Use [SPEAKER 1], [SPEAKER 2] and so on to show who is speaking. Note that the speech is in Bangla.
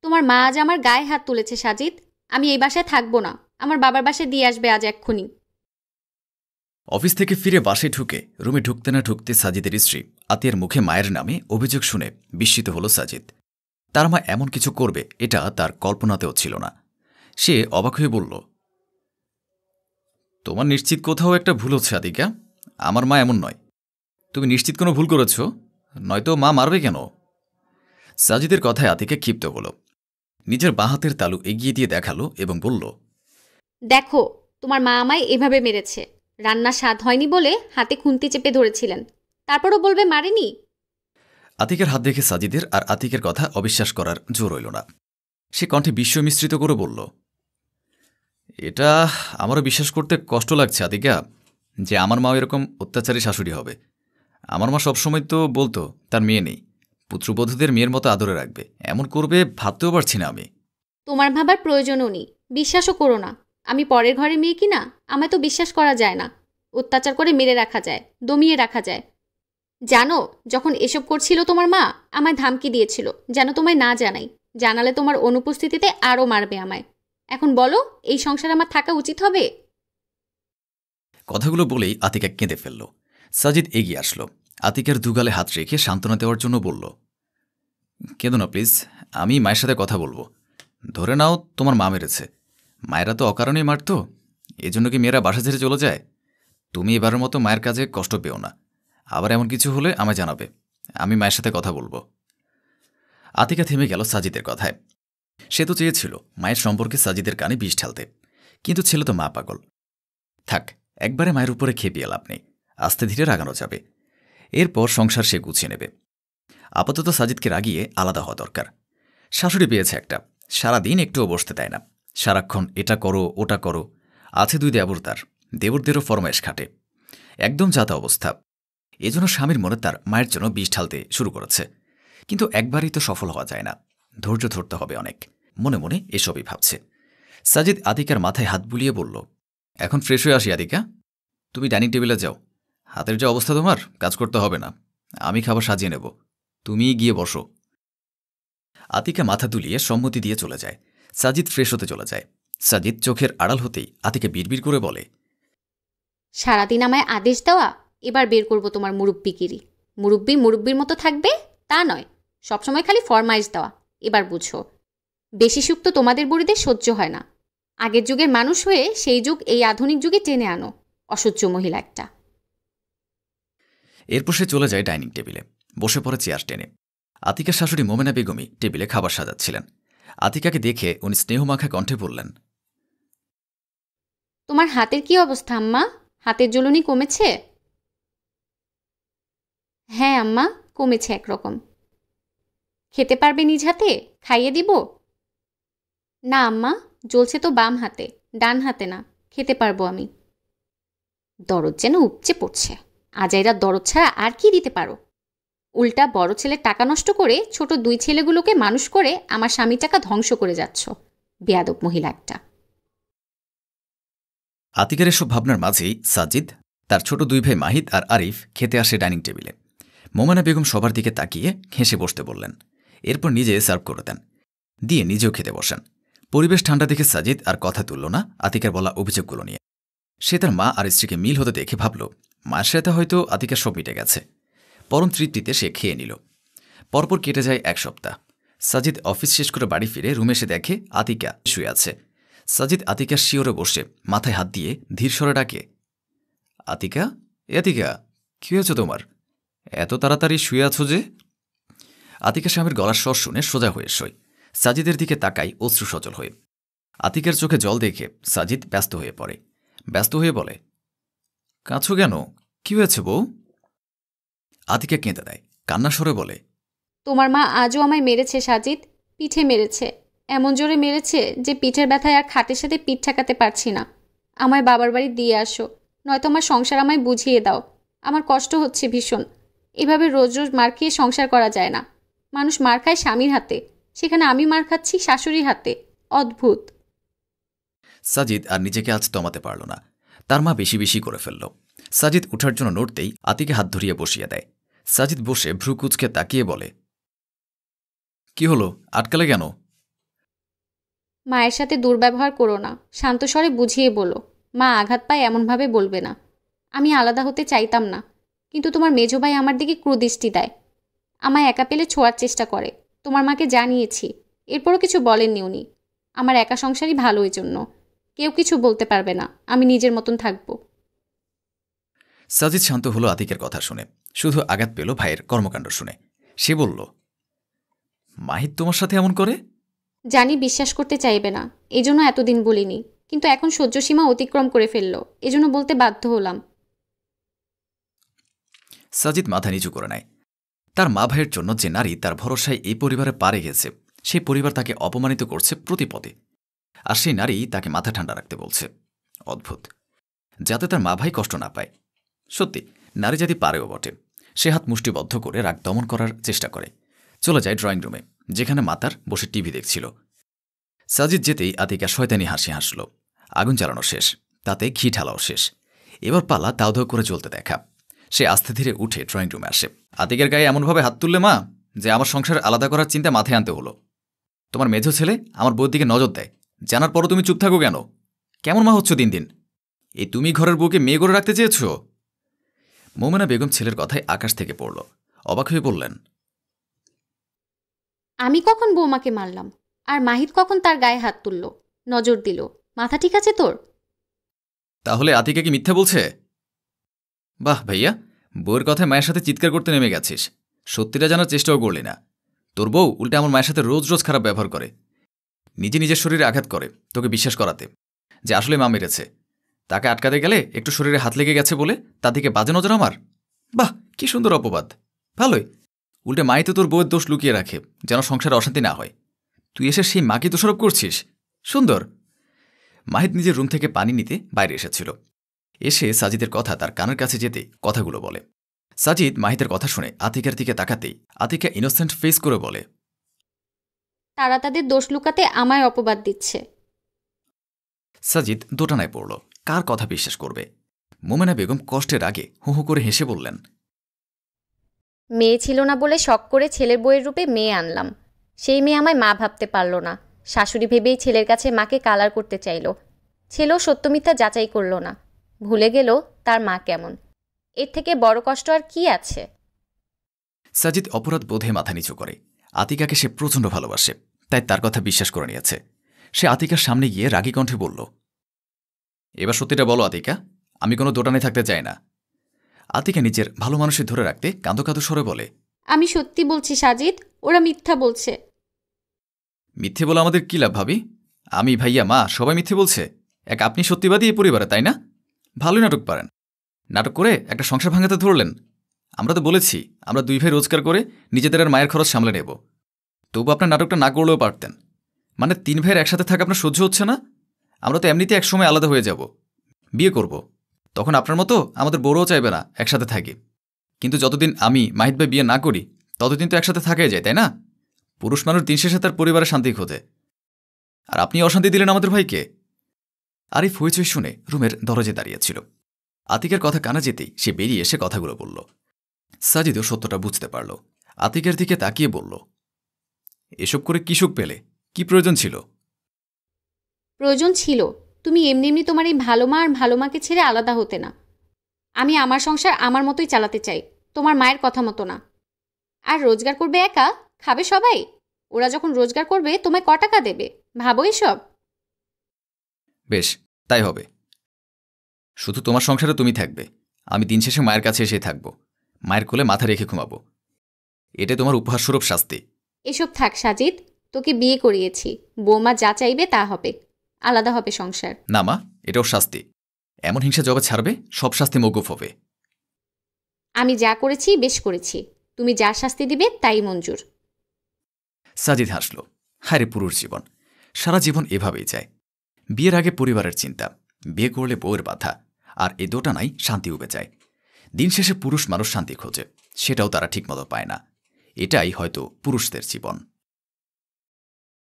[SPEAKER 1] তোমার মা আজ আমার গায়ে হাত তুলেছে সাজিদ। আমি এই বাসায় থাকবো না। আমার বাবার বাসায় দিয়ে আসবে আজ এক্ষুনি।
[SPEAKER 2] অফিস থেকে ফিরে বাসায় ঢুকে রুমে ঢুকতে না ঢুকতে সাজিদের স্ত্রী আতিয়ার মুখে মায়ের নামে অভিযোগ শুনে বিস্মিত হল সাজিদ। তার মা এমন কিছু করবে এটা তার কল্পনাতেও ছিল না। সে অবাক হয়ে বলল, তোমার নিশ্চিত কোথাও একটা ভুল হচ্ছে আতিকা। আমার মা এমন নয়। তুমি নিশ্চিত কোনো ভুল করেছ? নয়তো মা মারবে কেন? সাজিদের কথায় আতিকা ক্ষিপ্ত হল। নিজের বাঁ হাতের তালু এগিয়ে দিয়ে দেখালো এবং বলল,
[SPEAKER 1] দেখো, তোমার মা আমায় এভাবে মেরেছে। রান্না স্বাদ হয়নি বলে হাতে খুন্তি চেপে ধরেছিলেন, তারপরও বলবে মারেনি?
[SPEAKER 2] আতিকের হাত দেখে সাজিদের আর আতিকের কথা অবিশ্বাস করার জোর রইল না। সে কণ্ঠে বিস্ময় মিশ্রিত করে বলল, এটা আমারও বিশ্বাস করতে কষ্ট লাগছে আতিকা, যে আমার মা এরকম অত্যাচারী শাশুড়ি হবে। আমার মা সবসময় তো বলতো তার মেয়ে নেই, পুত্রবধূদের মেয়ের মতো আদরে রাখবে। এমন করবে ভাবতেও পারছি না আমি।
[SPEAKER 1] তোমার ভাবার প্রয়োজনও নেই, বিশ্বাসও করো না। আমি পরের ঘরে মেয়ে কিনা আমায় তো বিশ্বাস করা যায় না। অত্যাচার করে মেরে রাখা যায়, দমিয়ে রাখা যায়। জানো, যখন এসব করছিল তোমার মা আমায় ধামকি দিয়েছিল যেন তোমায় না জানাই। জানালে তোমার অনুপস্থিতিতে আরও মারবে আমায়। এখন বলো, এই সংসারে আমার থাকা উচিত হবে?
[SPEAKER 2] কথাগুলো বলেই আতিকা কেঁদে ফেলল। সাজিদ এগিয়ে আসলো, আতিকার দুগালে হাত রেখে সান্ত্বনা দেওয়ার জন্য বলল, কেঁদো না প্লিজ, আমি মায়ের সাথে কথা বলবো। ধরে নাও তোমার মা মেরেছে। মায়েরা তো অকারণেই মারত, এজন্য কি মেয়েরা বাসা ছেড়ে চলে যায়? তুমি এবারের মতো মায়ের কাজে কষ্ট পেও না। আবার এমন কিছু হলে আমায় জানাবে, আমি মায়ের সাথে কথা বলবো। আতিকা থেমে গেল সাজিদের কথায়। সে তো চেয়েছিল মায়ের সম্পর্কে সাজিদের কানে বিষ ঢালতে, কিন্তু ছেলে তো মা পাগল। থাক, একবারে মায়ের উপরে খেপিয়ে লাভ নেই, আস্তে ধীরে রাগানো যাবে। এরপর সংসার সে গুছিয়ে নেবে। আপাতত সাজিদকে রাগিয়ে আলাদা হওয়া দরকার। শাশুড়ি পেয়েছে একটা, সারাদিন একটুও বসতে দেয় না। সারাক্ষণ এটা করো ওটা করো। আছে দুই দেবর, তার দেবরদেরও ফরমায়েশ খাটে। একদম যাতা অবস্থা। এজন্য স্বামীর মনে তার মায়ের জন্য বিষ ঢালতে শুরু করেছে। কিন্তু একবারই তো সফল হওয়া যায় না, ধৈর্য ধরতে হবে অনেক। মনে মনে এসবই ভাবছে। সাজিদ আতিকার মাথায় হাত বুলিয়ে বলল, এখন ফ্রেশ হয়ে আসি আতিকা, তুমি ডাইনিং টেবিলে যাও। হাতের যে অবস্থা তোমার, কাজ করতে হবে না, আমি খাবার সাজিয়ে নেব, তুমি গিয়ে বসো। আতিকা মাথা দুলিয়ে সম্মতি দিয়ে চলে যায়। সাজিদ ফ্রেশ হতে চলে যায়। সাজিদ চোখের আড়াল হতেই আতিকা বিড়বিড় করে বলে,
[SPEAKER 1] সারাদিন আমায় আদেশ দেওয়া, এবার বের করবো তোমার মুরব্বিগিরি। মুরব্বি মুরব্বির মতো থাকবে তা নয়, সবসময় খালি ফরমাইশ দেওয়া। এবার বুঝো, বেশি সুখ তো তোমাদের বুড়িদের সহ্য হয় না। আগের যুগের মানুষ হয়ে সেই যুগ এই আধুনিক যুগে টেনে আনো, অসহ্য মহিলা একটা।
[SPEAKER 2] এরপর সে চলে যায় ডাইনিং টেবিলে, বসে পড়ে চেয়ার টেনে। আতিকার শাশুড়ি মোমেনা বেগমই টেবিলে খাবার সাজাচ্ছিলেন। আতিকাকে দেখে উনি স্নেহমাখা কণ্ঠে বললেন,
[SPEAKER 1] তোমার হাতের কি অবস্থা আম্মা? হাতের জ্বলুনি কমেছে? হ্যাঁ আম্মা, কমেছে একরকম। খেতে পারবে নিজ হাতে? খাইয়ে দিব? না আম্মা, জ্বলছে তো বাম হাতে, ডান হাতে না। খেতে পারবো আমি। দরদ যেন উপচে পড়ছে। আজাইরা দরদ ছাড়া আর কি দিতে পারো? উল্টা বড় ছেলের টাকা নষ্ট করে ছোট দুই ছেলেগুলোকে মানুষ করে আমার স্বামীর টাকা ধ্বংস করে যাচ্ছ। বেয়াদব মহিলা একটা।
[SPEAKER 2] আতিকার এসব ভাবনার মাঝেই সাজিদ, তার ছোট দুই ভাই মাহিদ আর আরিফ খেতে আসে ডাইনিং টেবিলে। মোমেনা বেগম সবার দিকে তাকিয়ে হেসে বসতে বললেন। এরপর নিজে সার্ভ করে দেন, দিয়ে নিজেও খেতে বসেন। পরিবেশ ঠান্ডা দেখে সাজিদ আর কথা তুলল না আতিকার বলা অভিযোগগুলো নিয়ে। সে তার মা আর স্ত্রীকে মিল হতে দেখে ভাবল, মায়ের সাথে হয়তো আতিকার সব মিটে গেছে। পরম তৃপ্তিতে সে খেয়ে নিল। পরপর কেটে যায় এক সপ্তাহ। সাজিদ অফিস শেষ করে বাড়ি ফিরে রুমে এসে দেখে আতিকা শুয়ে আছে। সাজিদ আতিকার শিওরে বসে মাথায় হাত দিয়ে ধীর স্বরে ডাকে, আতিকা, এ আতিকা, কি হয়েছে তোমার? এত তাড়াতাড়ি শুয়ে আছো যে? আতিকা স্বামীর গলার স্বর শুনে সোজা হয়ে শোয়। সাজিদের দিকে তাকাই অশ্রু সজল হয়ে। আতিকার চোখে জল দেখে সাজিদ ব্যস্ত হয়ে পড়ে। ব্যস্ত হয়ে বলে, কাঁদছো কেন? কি হয়েছে বউ? আতিকা কেঁদে দেয়, কান্না স্বরে বলে,
[SPEAKER 1] তোমার মা আজও আমায় মেরেছে সাজিদ, পিঠে মেরেছে। এমন জোরে মেরেছে যে পিঠের ব্যথায় আর খাটের সাথে পিঠ ঠেকাতে পারছি না। আমায় বাবার বাড়ি দিয়ে আসো, নয়তো আমার সংসার আমায় বুঝিয়ে দাও। আমার কষ্ট হচ্ছে ভীষণ। এভাবে রোজ রোজ মার খেয়ে সংসার করা যায় না। মানুষ মার খায় স্বামীর হাতে, সেখানে আমি মার খাচ্ছি শাশুড়ির হাতে। অদ্ভুত।
[SPEAKER 2] সাজিদ আর নিজেকে আজ দমাতে পারল না। তার মা বেশি বেশি করে ফেলল। সাজিদ উঠার জন্য নড়তেই আতিকে হাত ধরিয়ে বসিয়ে দেয়। সাজিদ বসে ভ্রু কুচকে তাকিয়ে বলে, কি হলো, আটকালে কেন?
[SPEAKER 1] মায়ের সাথে দুর্ব্যবহার করো না, শান্ত স্বরে বুঝিয়ে বলো। মা আঘাত পায় এমনভাবে বলবে না। আমি আলাদা হতে চাইতাম না, কিন্তু তোমার মেজো ভাই আমার দিকে ক্রুদৃষ্টি দেয়। আমায় একা পেলে ছোঁয়ার চেষ্টা করে। তোমার মাকে জানিয়েছি, এরপরও কিছু বলেননি উনি। আমার একা সংসারই ভালো, এই জন্য কেউ কিছু বলতে পারবে না, আমি নিজের মতন থাকবো।
[SPEAKER 2] সাজিদ শান্ত হলো আতিকের কথা শুনে, শুধু আঘাত পেল ভাইয়ের কর্মকাণ্ড শুনে। সে বলল, মাহিদ তোমার সাথে এমন করে?
[SPEAKER 1] জানি বিশ্বাস করতে চাইবে না, এজন্য এতদিন বলিনি, কিন্তু এখন সহ্যসীমা অতিক্রম করে ফেললো, এজন্য বলতে বাধ্য হলাম।
[SPEAKER 2] সাজিদ মাথা নিচু করে নেয়। তার মা ভাইয়ের জন্য যে নারী তার ভরসায় এই পরিবারে পারে গেছে, সেই পরিবার তাকে অপমানিত করছে প্রতিপদে, আর সেই নারী তাকে মাথা ঠান্ডা রাখতে বলছে। অদ্ভুত, যাতে তার মা ভাই কষ্ট না পায়। সত্যি নারী জাতি পারেও বটে। সে হাত মুষ্টিবদ্ধ করে রাগ দমন করার চেষ্টা করে। চলে যায় ড্রয়িং রুমে, যেখানে মাতার বসে টিভি দেখছিল। সাজিদ যেতেই আতিকা শয়তানি হাসি হাসল। আগুন জ্বালানো শেষ, তাতে ঘি ঢালাও শেষ। এবার পালা দাউ দাউ করে জ্বলতে দেখা। সে আস্তে ধীরে উঠে ড্রয়িং রুমে আসে। আতিকের গায়ে এমনভাবে হাত তুললে মা, যে আমার সংসার আলাদা করার চিন্তা মাথায় আনতে হলো। তোমার মেঝো ছেলে আমার বউর দিকে নজর দেয়, জানার পরও তুমি চুপ থাকো কেন? কেমন মা হচ্ছ দিন দিন? এই তুমি ঘরের বউকে মেয়ে করে রাখতে চেয়েছ? মোমেনা বেগম ছেলের কথায় আকাশ থেকে পড়ল। অবাক হয়ে বললেন,
[SPEAKER 1] আমি কখন বৌমাকে মারলাম? আর মাহিদ কখন তার গায়ে হাত তুলল, নজর দিল? মাথা ঠিক আছে তোর?
[SPEAKER 2] তাহলে আতিকা কি মিথ্যা বলছে? বাহ ভাইয়া, বউয়ের কথায় মায়ের সাথে চিৎকার করতে নেমে গেছিস। সত্যিটা জানার চেষ্টাও করলি না। তোর বউ উল্টে আমার মায়ের সাথে রোজ রোজ খারাপ ব্যবহার করে, নিজে নিজের শরীরে আঘাত করে তোকে বিশ্বাস করাতে যে আসলে মা মেরেছে। তাকে আটকাতে গেলে একটু শরীরে হাত লেগে গেছে বলে তার দিকে বাজে নজর আমার। বাহ, কি সুন্দর অপবাদ। ভালোই, উল্টে মাই তো তোর বউয়ের দোষ লুকিয়ে রাখে যেন সংসারে অশান্তি না হয়। তুই এসে সেই মাকে দোষারোপ করছিস। সুন্দর। মাহিদ নিজের রুম থেকে পানি নিতে বাইরে এসেছিল। এসে সাজিদের কথা তার কানের কাছে যেতে কথাগুলো বলে। সাজিদ মাহিদের কথা শুনে আতিকার দিকে তাকাতেই আতিকা ইনোসেন্ট ফেস করে বলে,
[SPEAKER 1] তারা তাদের দোষ লুকাতে আমায় অপবাদ দিচ্ছে।
[SPEAKER 2] সাজিদ দোটানায় পড়ল, কার কথা বিশ্বাস করবে। মোমেনা বেগম কষ্টের আগে হু হু করে হেসে বললেন,
[SPEAKER 1] মেয়ে ছিল না বলে শখ করে ছেলের বইয়ের রূপে মেয়ে আনলাম। সেই মেয়ে আমায় মা ভাবতে পারল না, শাশুড়ি ভেবেই ছেলের কাছে মাকে কালার করতে চাইল। ছেলেও সত্য মিথ্যা যাচাই করল না, ভুলে গেল তার মা কেমন। এর থেকে বড় কষ্ট আর কি আছে?
[SPEAKER 2] সাজিদ অপরাধ বোধে মাথা নিচু করে। আতিকাকে সে প্রচণ্ড ভালোবাসে, তাই তার কথা বিশ্বাস করে নিয়েছে। সে আতিকার সামনে গিয়ে রাগী কণ্ঠে বলল, এবার সত্যিটা বলো আতিকা, আমি কোনো দোটানে থাকতে চাই না। আতিকা নিজের ভালো মানুষই ধরে রাখতে কাঁদো কাঁদো স্বরে বলে,
[SPEAKER 1] আমি সত্যি বলছি সাজিদ, ওরা মিথ্যা বলছে।
[SPEAKER 2] মিথ্যে বলে আমাদের কী লাভ ভাবি? আমি, ভাইয়া, মা সবাই মিথ্যে বলছে? এক আপনি সত্যিবাদী এই পরিবারে, তাই না? ভালোই নাটক পারেন। নাটক করে একটা সংসার ভাঙাতে ধরলেন। আমরা তো বলেছি আমরা দুই ভাই রোজগার করে নিজেদের আর মায়ের খরচ সামলে নেব। তবু আপনার নাটকটা না করলেও পারতেন। মানে 3 ভাইয়ের একসাথে থাকা আপনার সহ্য হচ্ছে না? আমরা তো এমনিতে একসময় আলাদা হয়ে যাব, বিয়ে করব। তখন আপনার মতো আমাদের বড়ও চাইবে না একসাথে থাকি। কিন্তু যতদিন আমি মাহিদ ভাই বিয়ে না করি ততদিন তো একসাথে থাকাই যায়, তাই না? পুরুষ মানুষ দিন শেষে তার পরিবারের শান্তি খোঁজে, আর আপনি অশান্তি দিলেন আমাদের ভাইকে। আরিফ হইচই শুনে রুমের দরজে দাঁড়িয়েছিল। আতিকের কথা কানা যেতেই সে বেরিয়ে এসে কথাগুলো বলল। সাজিদও সত্যটা বুঝতে পারল। আতিকের দিকে তাকিয়ে বলল, এসব করে কি সুখ পেলে? কি প্রয়োজন ছিল?
[SPEAKER 1] প্রয়োজন ছিল তুমি এমনি এমনি তোমার এই ভালো মা আর ভালো মাকে ছেড়ে আলাদা হতে না। আমি আমার সংসার আমার মতোই চালাতে চাই, তোমার মায়ের কথা মতো না। আর রোজগার করবে একা, খাবে সবাই। ওরা যখন রোজগার করবে তোমায় ক টাকা দেবে, ভাবো এসব?
[SPEAKER 2] বেশ, তাই হবে। শুধু তোমার সংসারে তুমি থাকবে, আমি দিন শেষে মায়ের কাছে এসে থাকব। মায়ের কোলে মাথা রেখে ঘুমাবো। এটা তোমার উপহারস্বরূপ শাস্তি।
[SPEAKER 1] এসব থাক সাজিদ, তোকে বিয়ে করিয়েছি, বৌমা যা চাইবে তা হবে, আলাদা হবে সংসার।
[SPEAKER 2] না মা, এটাও শাস্তি। এমন হিংসা জবে ছাড়বে সব শাস্তি মৌকুফ হবে।
[SPEAKER 1] আমি যা করেছি বেশ করেছি, তুমি যা শাস্তি দিবে তাই মঞ্জুর।
[SPEAKER 2] সাজিদ হাসল। হায়রে পুরুষ জীবন, সারা জীবন এভাবেই যায়। বিয়ের আগে পরিবারের চিন্তা, বিয়ে করলে বউয়ের বাধা, আর এ দোটানাই শান্তি উবে যায়। দিন শেষে পুরুষ মানুষ শান্তি খোঁজে, সেটাও তারা ঠিকমতো পায় না। এটাই হয়তো পুরুষদের জীবন।